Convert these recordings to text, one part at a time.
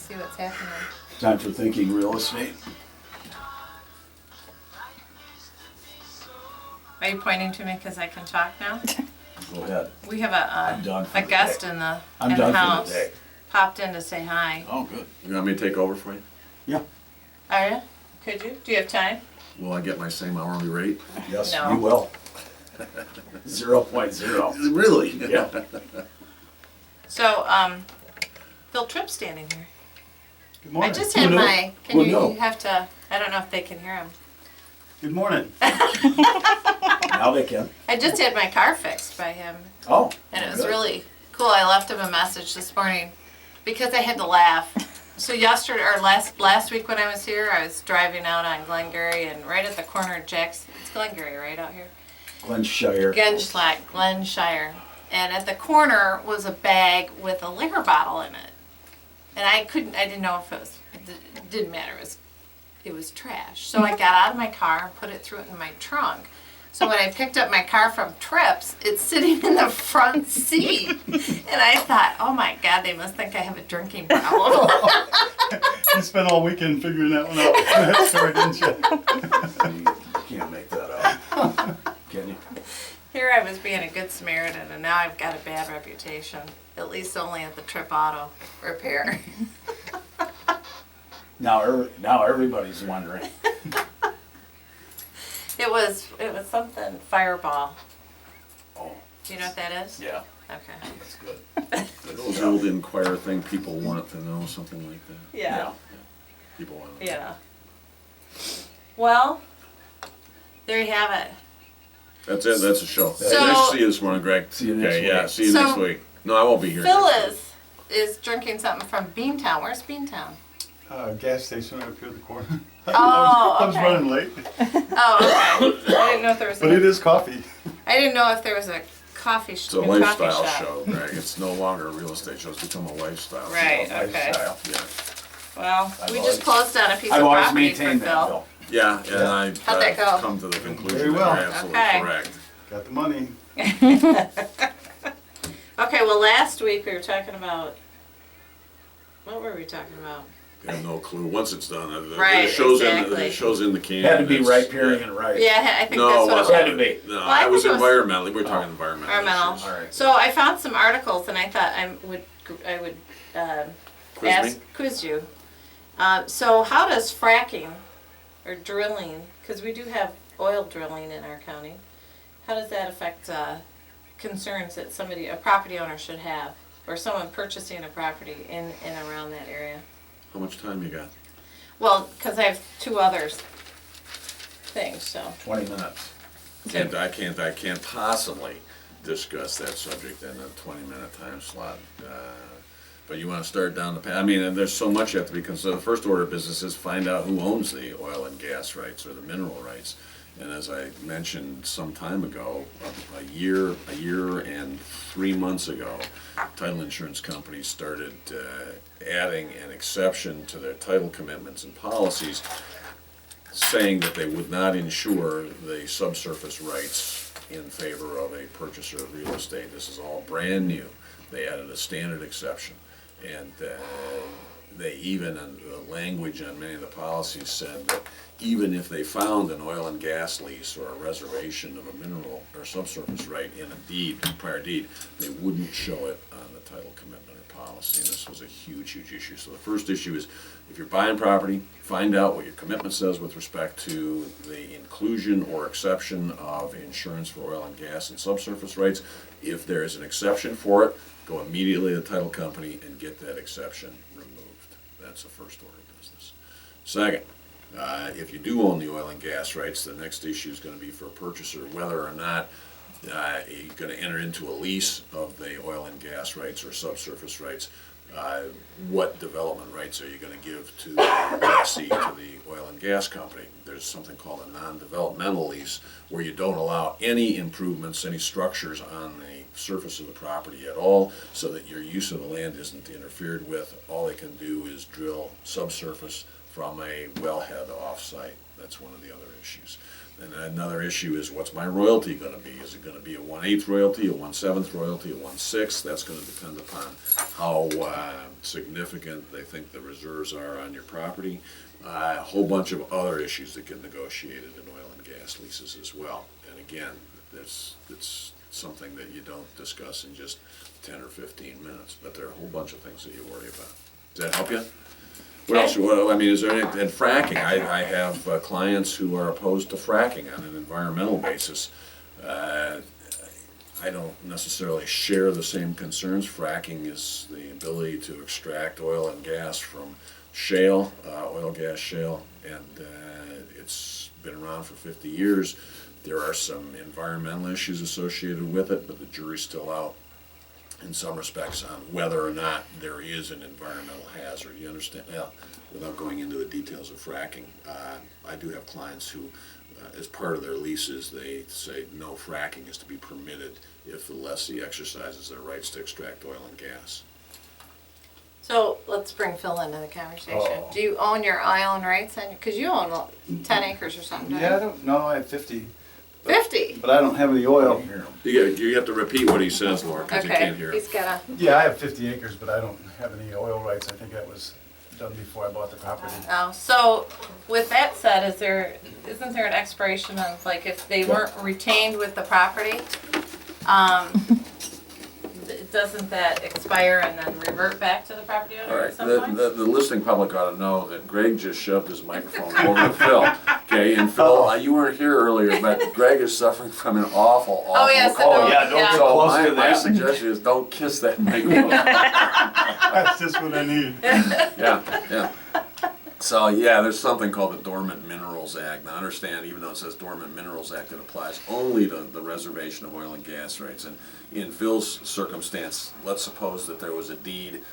see what's happening. Time for thinking real estate. Are you pointing to me because I can talk now? Go ahead. We have I'm done for a the guest day. in the I'm in the done house. for the day. Popped in to say hi. Oh, good. You want me to take over for you? Yeah. Are you? Could you? Do you have time? Will I get my same hourly rate? Yes, No. you will. 0.0. Really? Yeah. So, Phil Tripp's standing here. Good morning. I just had Who knew? my. Can Who you? knew? You have to. I don't know if they can hear him. Good morning. Now they can. I just had my car fixed by him, Oh. and it was good. really cool. I left him a message this morning because I had to laugh. So yesterday or last week when I was here, I was driving out on Glengarry and right at the corner of Jack's. It's Glengarry right out here. Glenshire. Glenshire. And at the corner was a bag with a liquor bottle in it. And I didn't know if it didn't matter, it was trash. So I got out of my car and put it through it in my trunk. So when I picked up my car from Trips, it's sitting in the front seat. And I thought, oh my God, they must think I have a drinking problem. You spent all weekend figuring that one out. That story, didn't you? You can't make that up. Can you? Here I was being a good Samaritan, and now I've got a bad reputation. At least only at the Trip Auto Repair. Now everybody's wondering. It was something Fireball. Oh, Do you know what that is? yeah. Okay. That's good. Those old Inquirer thing, people want to know, something like that. Yeah. People want to know. Yeah. Well, there you have it. That's it, that's a show. So- Nice to see you this morning, Greg. See you next Okay, yeah, week. see you So- next week. No, I won't be here Phil next week. is drinking something from Beantown. Where's Beantown? Gas station right up here at the corner. Oh, I was okay. running late, Oh, okay. I didn't know if there was. but it is coffee. I didn't know if there was a coffee It's a new coffee lifestyle shop. show, Greg. It's no longer a real estate show, it's become a lifestyle show. Right. Okay. Lifestyle. Yeah, Well, I've we always- just closed on a piece I've of always property for maintained that, Phil. Bill. yeah, and Yeah. How'd that go? I've come to the conclusion Very that well. you're absolutely Okay. correct. Got the money. Okay. Well, last week we were talking about. What were we talking about? I have no clue. Once it's done, Right, the show's exactly. the show's in the can. Had to be It's- right, period, and right. Yeah, I think No, that's it what it wasn't. was. Had to be. No, Well, I I was think it was- environmental. We were talking environmental Environmental. issues. All right. So I found some articles, and I thought I would Quiz me? quiz you. So how does fracking or drilling, because we do have oil drilling in our county, how does that affect concerns that a property owner should have, or someone purchasing a property in and around that area? How much time you got? Well, because I have two others things, so. 20 minutes. I can't possibly discuss that subject in a 20-minute time slot. But you want to start down the path. I mean, and there's so much you have to be considered. The first order of business is find out who owns the oil and gas rights or the mineral rights. And as I mentioned some time ago, a year and 3 months ago, title insurance companies started adding an exception to their title commitments and policies, saying that they would not insure the subsurface rights in favor of a purchaser of real estate. This is all brand new. They added a standard exception. And they even, in the language on many of the policies said that even if they found an oil and gas lease or a reservation of a mineral or subsurface right in a deed, prior deed, they wouldn't show it on the title commitment or policy. And this was a huge, huge issue. So the first issue is, if you're buying property, find out what your commitment says with respect to the inclusion or exception of insurance for oil and gas and subsurface rights. If there is an exception for it, go immediately to the title company and get that exception removed. That's the first order of business. Second, if you do own the oil and gas rights, the next issue is going to be for a purchaser whether or not you're going to enter into a lease of the oil and gas rights or subsurface rights. What development rights are you going to give to the lessee, to the oil and gas company? There's something called a non-developmental lease where you don't allow any improvements, any structures on the surface of the property at all, so that your use of the land isn't interfered with. All they can do is drill subsurface from a wellhead off-site. That's one of the other issues. And another issue is, what's my royalty gonna be? Is it gonna be a 1/8 royalty, a 1/7 royalty, a 1/6? That's gonna depend upon how significant they think the reserves are on your property. A whole bunch of other issues that get negotiated in oil and gas leases as well. And again, it's something that you don't discuss in just 10 or 15 minutes, but there are a whole bunch of things that you worry about. Does that help you? What else? I mean, is there any, and fracking, I have clients who are opposed to fracking on an environmental basis. I don't necessarily share the same concerns. Fracking is the ability to extract oil and gas from shale, oil, gas, shale, and it's been around for 50 years. There are some environmental issues associated with it, but the jury's still out in some respects on whether or not there is an environmental hazard. You understand? Well, without going into the details of fracking, I do have clients who, as part of their leases, they say no fracking is to be permitted if the lessee exercises their rights to extract oil and gas. So let's bring Phil into the conversation. Oh. Do you own your island rights? Because you own 10 acres or something, don't Yeah, I you? don't know, I have 50, 50? but I don't have any oil. You have to repeat what he says, Laura, because you Okay, can't hear he's it. got Yeah, I have 50 acres, but I don't have any oil rights. I think that was done before I bought the property. Oh, so with that said, isn't there an expiration of, like, if they weren't retained with the property, doesn't that expire and then revert back to the property All owner right, at some point? the listening public ought to know that Greg just shoved his microphone over to Phil. Okay, and Phil, you weren't here earlier, but Greg is suffering from an awful yes, cold. I know. Yeah, don't get So close my to that. suggestion is don't kiss that microphone. That's just what I need. Yeah. So, yeah, there's something called the Dormant Minerals Act. Now, understand, even though it says Dormant Minerals Act, it applies only to the reservation of oil and gas rights. And in Phil's circumstance, let's suppose that there was a deed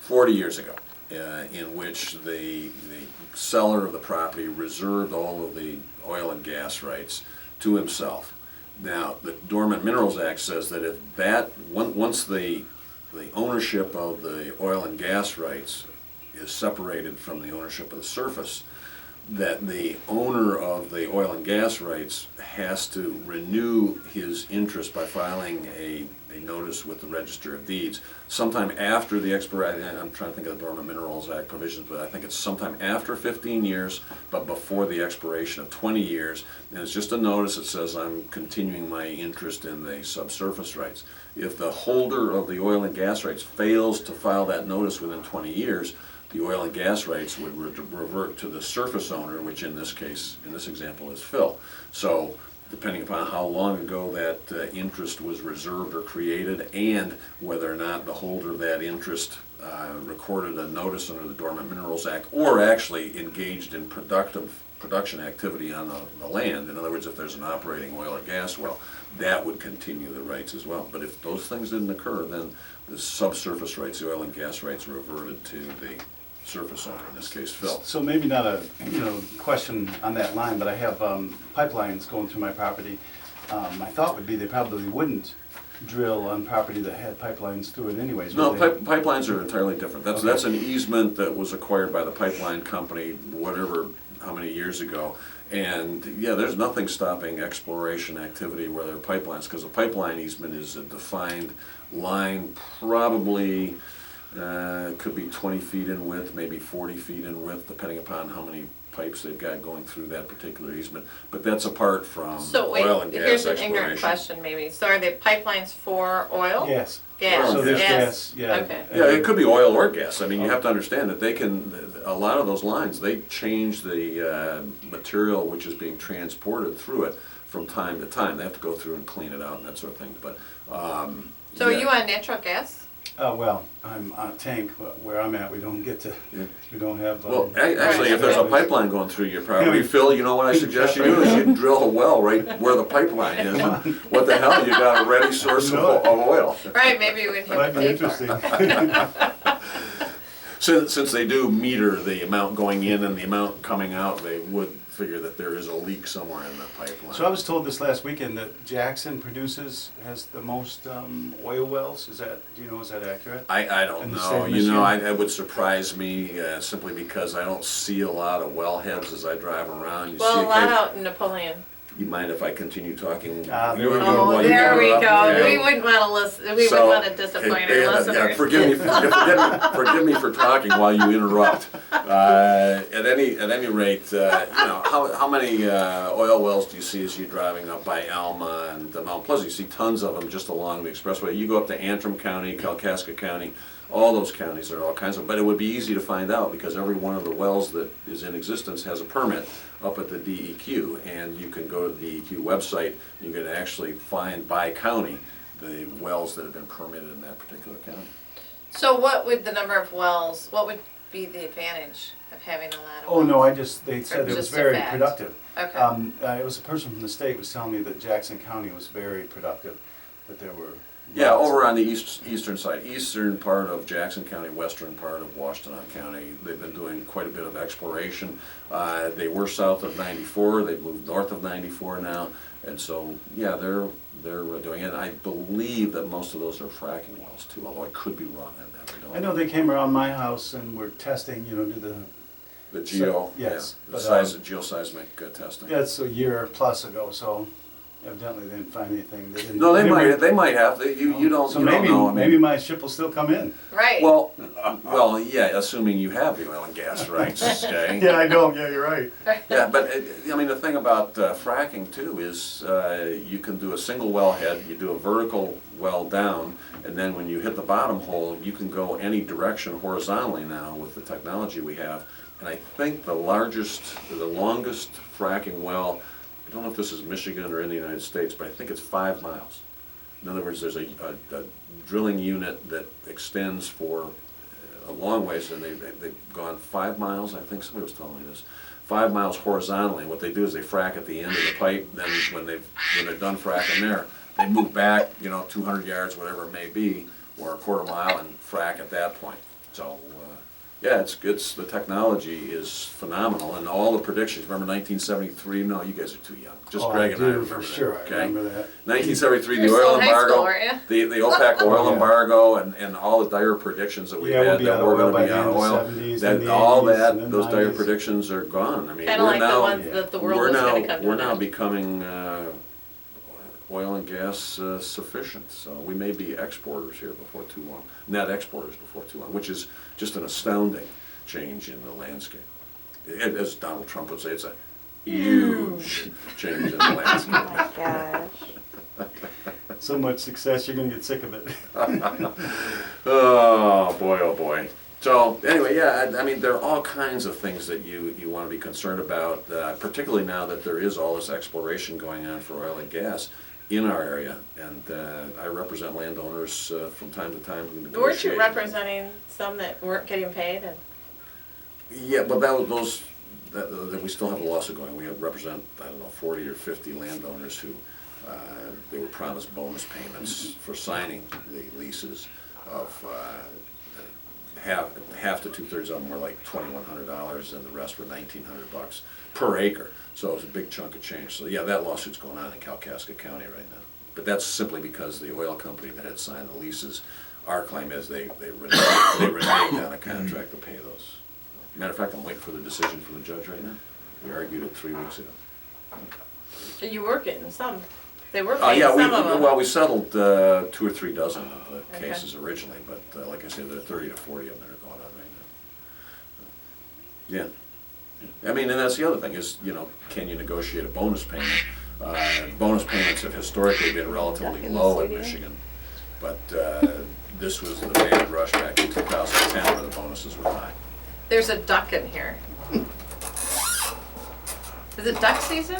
40 years ago in which the seller of the property reserved all of the oil and gas rights to himself. Now, the Dormant Minerals Act says that if once the ownership of the oil and gas rights is separated from the ownership of the surface, that the owner of the oil and gas rights has to renew his interest by filing a notice with the Register of Deeds sometime after the expiration. I'm trying to think of the Dormant Minerals Act provisions, but I think it's sometime after 15 years, but before the expiration of 20 years. And it's just a notice that says I'm continuing my interest in the subsurface rights. If the holder of the oil and gas rights fails to file that notice within 20 years, the oil and gas rights would revert to the surface owner, which in this case, in this example, is Phil. So, depending upon how long ago that interest was reserved or created, and whether or not the holder of that interest recorded a notice under the Dormant Minerals Act, or actually engaged in production activity on the land. In other words, if there's an operating oil or gas well, that would continue the rights as well. But if those things didn't occur, then the subsurface rights, the oil and gas rights, reverted to the surface owner, in this case Phil. So maybe not a question on that line, but I have pipelines going through my property. My thought would be they probably wouldn't drill on property that had pipelines through it anyways. No, would they? pipelines are entirely different. That's an easement that was acquired by the pipeline company, whatever, how many years ago. And yeah, there's nothing stopping exploration activity where there are pipelines, because a pipeline easement is a defined line, probably could be 20 feet in width, maybe 40 feet in width, depending upon how many pipes they've got going through that particular easement. But that's apart from So wait, oil and gas here's an exploration. ignorant question maybe. So are they pipelines for oil? Yes. Gas. So there's Gas. gas, yeah. Okay. Yeah, it could be oil or gas. I mean, you have to understand that they can, a lot of those lines, they change the material which is being transported through it from time to time. They have to go through and clean it out and that sort of thing. But So yeah. are you on natural gas? Well, I'm on a tank, where I'm at, we don't get to, we don't have. Well, actually, if there's a pipeline going through your property, Yeah. Phil, you know what I suggest you do is you drill a well right where the pipeline is. And what the hell, you got a ready source of oil. Right, maybe we'd have Might to be pay for interesting. Since they do meter the amount going in and the amount coming out, they would figure that there is a leak somewhere in the pipeline. So I was told this last weekend that Jackson has the most oil wells. Is that accurate? I don't And the know. state You know, machine? it would surprise me simply because I don't see a lot of wellheads as I drive around. You Well, see a lot out in Napoleon. You mind if I continue talking? There we You- go. Oh, while you there we interrupt? go. Okay. We wouldn't want to listen, we So, wouldn't want to disappoint our yeah, listeners. forgive me for talking while you interrupt. At any rate, how many oil wells do you see as you're driving up by Alma and Mount Pleasant? You see tons of them just along the expressway. You go up to Antrim County, Kalkaska County, all those counties are all kinds of, but it would be easy to find out because every one of the wells that is in existence has a permit up at the DEQ, and you can go to the DEQ website, you can actually find by county the wells that have been permitted in that particular county. So what would the number of wells, what would be the advantage of having a lot of Oh, wells? no, they said it was Just a very fact. productive. Okay. It was a person from the state was telling me that Jackson County was very productive, that there were. Yeah, lots over of- on the eastern side, eastern part of Jackson County, western part of Washtenaw County, they've been doing quite a bit of exploration. They were south of 94, they've moved north of 94 now, and so, yeah, they're doing it. I believe that most of those are fracking wells too, although I could be wrong on that. I know they came around my house and were testing, do The geo, yeah, yes, the but, size, geoseismic testing. yeah, it's a year plus ago, so evidently they didn't find anything. They didn't. No, they didn't might, they might have, you don't, So you don't maybe, know. I mean- maybe my ship will still come in. Right. Well, yeah, assuming you have the oil and gas rights, okay? Yeah, I don't, yeah, you're right. Yeah, but I mean, the thing about fracking too is you can do a single wellhead, you do a vertical well down, and then when you hit the bottom hole, you can go any direction horizontally now with the technology we have. And I think the longest fracking well, I don't know if this is Michigan or in the United States, but I think it's 5 miles. In other words, there's a drilling unit that extends for a long ways, and they've gone 5 miles, I think somebody was telling me this, 5 miles horizontally. And what they do is they frack at the end of the pipe, then when they're done fracking there, they move back, 200 yards, whatever it may be, or a quarter mile, and frack at that point. So, yeah, the technology is phenomenal, and all the predictions, remember 1973? No, you guys are too young. Just Oh, Greg and I do, remember for that, sure, I okay? remember that. 1973, You the were oil still in high embargo, school, weren't the OPEC oil Yeah. embargo, and all the dire predictions that we Yeah, we'll had be that out of we're oil going by to be the out of end of oil, the 70s, that and the all 80s, that and then those dire 90s. predictions are gone. I mean, Kind of we're like the now ones that the world was going to come to we're an now end. becoming oil and gas sufficient. So we may be exporters here before too long, net exporters before too long, which is just an astounding change in the landscape. As Donald Trump would say, it's a huge change in the landscape. Oh my gosh. So much success, you're gonna get sick of it. Oh boy. So anyway, yeah, I mean, there are all kinds of things that you want to be concerned about, particularly now that there is all this exploration going on for oil and gas in our area. And I represent landowners from time to time who negotiate. Weren't you representing some that weren't getting paid? And Yeah, but that we still have a lawsuit going. We represent, 40 or 50 landowners who they were promised bonus payments for signing the leases of half to 2/3 of them were like $2,100, and the rest were $1,900 per acre. So it was a big chunk of change. So yeah, that lawsuit's going on in Kalkaska County right now. But that's simply because the oil company that had signed the leases, our claim is they reneged on a contract to pay those. Matter of fact, I'm waiting for the decision from the judge right now. We argued it 3 weeks ago. you were getting some. They were Oh, paying yeah, some of them. well, we settled 2 or 3 dozen of the Okay. cases originally, but like I said, there are 30 to 40 of them that are going on right now. Yeah. I mean, and that's the other thing is, can you negotiate a bonus payment? Bonus payments have historically been relatively Duck in the low in studio. Michigan, but this was the mad rush back in 2010 where the bonuses were high. There's a duck in here. Is it duck season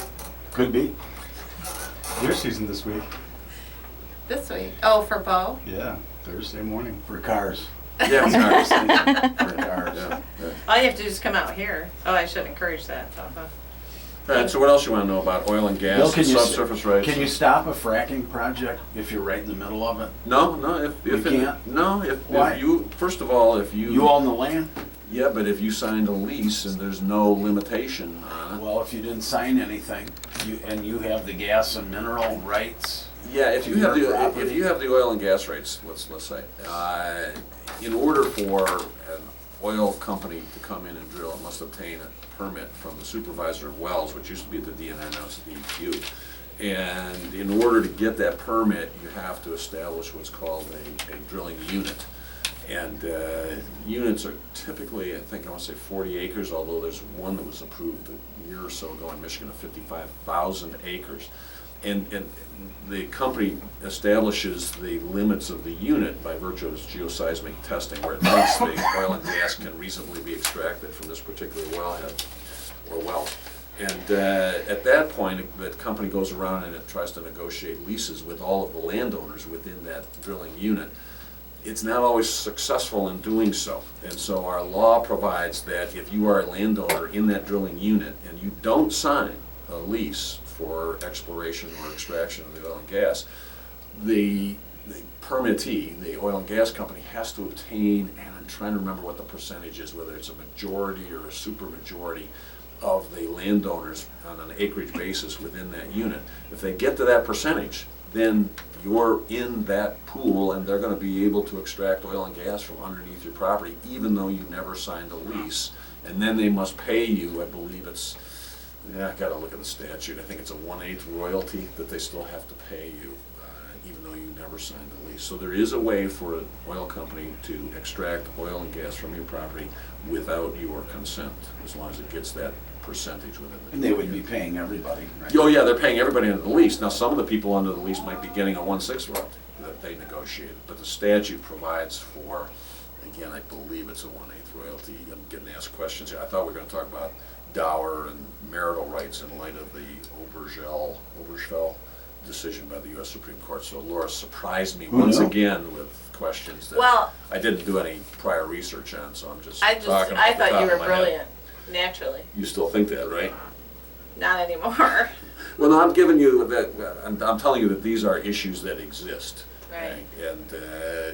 Could be. Deer season this week. this week? Oh, for Bo? Yeah, Thursday morning. For cars. Yeah, it's hard. For cars. Yeah, yeah. All you have to do is come out here. Oh, I should encourage that. Papa. All right, so what else you want to know about oil and gas, Bill, and subsurface rights? can you stop a fracking project if you're right in the middle of it? No, if You can't? Why? if you, first of all, if You own the land? Yeah, but if you signed a lease and there's no limitation on it. Well, if you didn't sign anything, and you have the gas and mineral rights, Yeah, if you Your have the, property. if you have the oil and gas rights, let's say, in order for oil company to come in and drill, it must obtain a permit from the supervisor of wells, which used to be at the DNR, now it's the DEQ. And in order to get that permit, you have to establish what's called a drilling unit. And units are typically, I think I want to say 40 acres, although there's one that was approved a year or so ago in Michigan of 55,000 acres. And the company establishes the limits of the unit by virtue of its geoseismic testing, where it thinks the oil and gas can reasonably be extracted from this particular wellhead or well. And at that point, the company goes around and it tries to negotiate leases with all of the landowners within that drilling unit. It's not always successful in doing so. And so our law provides that if you are a landowner in that drilling unit and you don't sign a lease for exploration or extraction of the oil and gas, the permittee, the oil and gas company, has to obtain, and I'm trying to remember what the percentage is, whether it's a majority or a supermajority of the landowners on an acreage basis within that unit. If they get to that percentage, then you're in that pool and they're going to be able to extract oil and gas from underneath your property even though you never signed a lease. And then they must pay you, I believe it's, I got to look at the statute, I think it's a 1/8 royalty that they still have to pay you even though you never signed a lease. So there is a way for an oil company to extract oil and gas from your property without your consent, as long as it gets that percentage within the. And they would be paying everybody, right? Oh yeah, they're paying everybody under the lease. Now, some of the people under the lease might be getting a 1/6 royalty that they negotiated, but the statute provides for, again, I believe it's a 1/8 royalty. I'm getting asked questions here. I thought we were going to talk about dower and marital rights in light of the Obergefell decision by the U.S. Supreme Court. So Laura surprised me once again with questions that Well, I didn't do any prior research on, so I'm just I talking off the thought top you were of my head. brilliant, naturally. You still think that, right? Not anymore. Well, no, I'm giving you that. I'm telling you that these are issues that exist. Right. And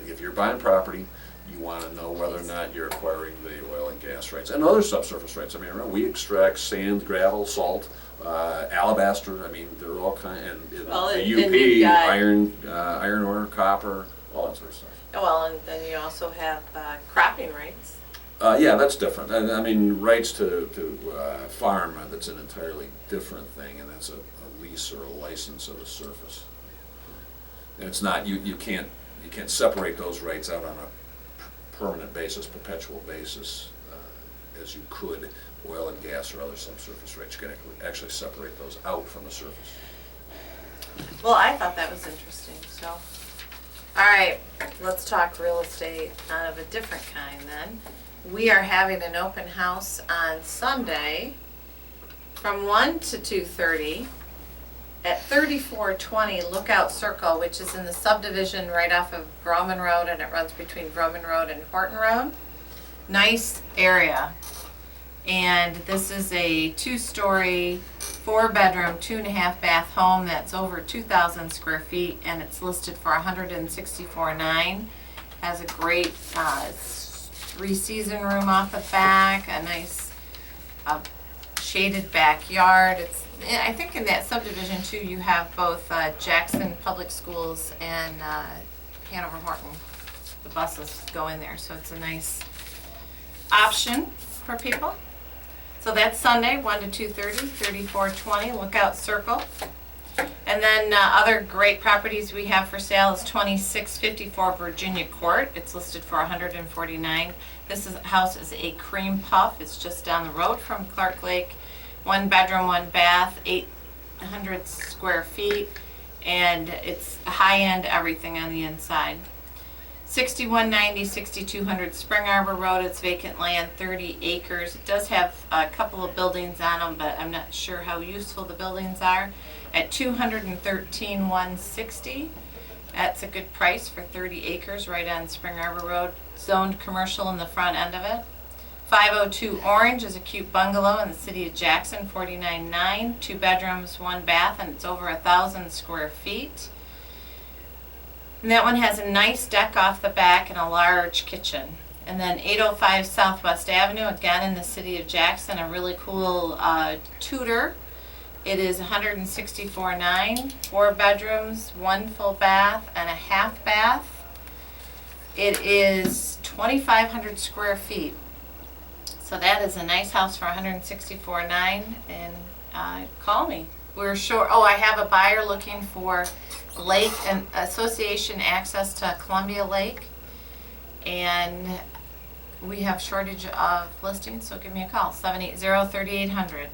if you're buying property, you want to know whether or not you're acquiring the oil and gas rights and other subsurface rights. I mean, remember, we extract sand, gravel, salt, alabaster. I mean, they're all kind. And Well, the and UP, you've got- iron ore, copper, all that sort of stuff. Well, and then you also have cropping rights. Yeah, that's different. I mean, rights to farm, that's an entirely different thing, and that's a lease or a license of the surface. And it's not, you can't separate those rights out on a permanent basis, perpetual basis, as you could oil and gas or other subsurface rights. You can actually separate those out from the surface. Well, I thought that was interesting, so. All right, let's talk real estate of a different kind then. We are having an open house on Sunday from 1 to 2:30 at 3420 Lookout Circle, which is in the subdivision right off of Broman Road, and it runs between Broman Road and Horton Road. Nice area. And this is a 2-story, 4-bedroom, 2.5 bath home that's over 2,000 square feet, and it's listed for $164,900. Has a great 3-season room off the back, a nice shaded backyard. It's, I think in that subdivision too, you have both Jackson Public Schools and Hanover Horton. The buses go in there, so it's a nice option for people. So that's Sunday, 1 to 2:30, 3420 Lookout Circle. And then other great properties we have for sale is 2654 Virginia Court. It's listed for $149,000. This house is a cream puff. It's just down the road from Clark Lake. 1 bedroom, 1 bath, 800 square feet, and it's high-end everything on the inside. 6190 6200 Spring Arbor Road. It's vacant land, 30 acres. It does have a couple of buildings on them, but I'm not sure how useful the buildings are. At $213,160. That's a good price for 30 acres right on Spring Arbor Road. Zoned commercial in the front end of it. 502 Orange is a cute bungalow in the city of Jackson, 49.9, 2 bedrooms, 1 bath, and it's over 1,000 square feet. And that one has a nice deck off the back and a large kitchen. And then 805 Southwest Avenue, again in the city of Jackson, a really cool Tudor. It is $164,900, 4 bedrooms, 1 full bath, and a half bath. It is 2,500 square feet. So that is a nice house for $164,900, and call me. We're sure. Oh, I have a buyer looking for lake and association access to Columbia Lake, and we have shortage of listings. So give me a call 780-3800.